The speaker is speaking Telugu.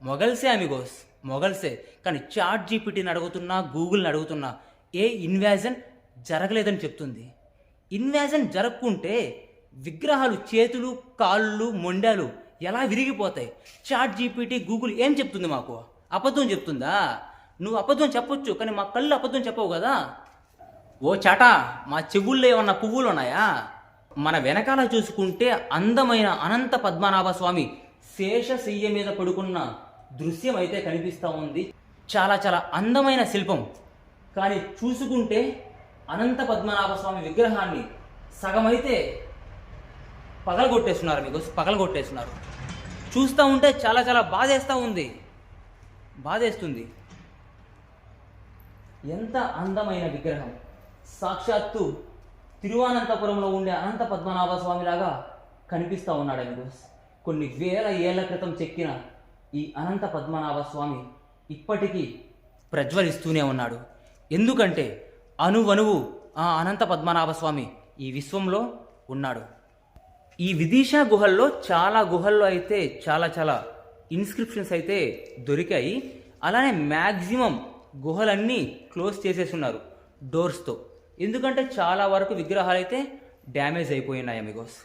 మొగల్సే అమిగోస్, మొగల్సే. కానీ చాట్ జీపీటీని అడుగుతున్నా, గూగుల్ని అడుగుతున్నా, ఏ ఇన్వాజన్ జరగలేదని చెప్తుంది. ఇన్వాజన్ జరగకుంటే విగ్రహాలు, చేతులు, కాళ్ళు, మొండాలు ఎలా విరిగిపోతాయి? చాట్ జీపీటీ, గూగుల్ ఏం చెప్తుంది మాకు? అబద్ధం చెప్తుందా? నువ్వు అబద్ధం చెప్పొచ్చు, కానీ మా కళ్ళు అబద్ధం చెప్పవు కదా. ఓ చాటా, మా చెవుల్లో ఏమన్నా పువ్వులు ఉన్నాయా? మన వెనకాల చూసుకుంటే అందమైన అనంత పద్మనాభ స్వామి శేషశయ్య మీద పడుకున్న దృశ్యం అయితే కనిపిస్తూ ఉంది. చాలా చాలా అందమైన శిల్పం. కానీ చూసుకుంటే అనంత పద్మనాభ స్వామి విగ్రహాన్ని సగమైతే పగలగొట్టేస్తున్నారు, మీకు పగలగొట్టేస్తున్నారు. చూస్తూ ఉంటే చాలా చాలా బాధేస్తూ ఉంది, బాధేస్తుంది. ఎంత అందమైన విగ్రహం! సాక్షాత్తు తిరువనంతపురంలో ఉండే అనంత పద్మనాభ స్వామిలాగా కనిపిస్తూ ఉన్నాడు అమిగోస్. కొన్ని వేల ఏళ్ల క్రితం చెక్కిన ఈ అనంత పద్మనాభ స్వామి ఇప్పటికీ ప్రజ్వలిస్తూనే ఉన్నాడు. ఎందుకంటే అణువణువు ఆ అనంత పద్మనాభ స్వామి ఈ విశ్వంలో ఉన్నాడు. ఈ విదిశా గుహల్లో చాలా గుహల్లో అయితే చాలా చాలా ఇన్స్క్రిప్షన్స్ అయితే దొరికాయి. అలానే మ్యాక్సిమం గుహలన్నీ క్లోజ్ చేసేస్తున్నారు డోర్స్తో. ఎందుకంటే చాలా వరకు విగ్రహాలు అయితే డ్యామేజ్ అయిపోయినాయి అమిగోస్.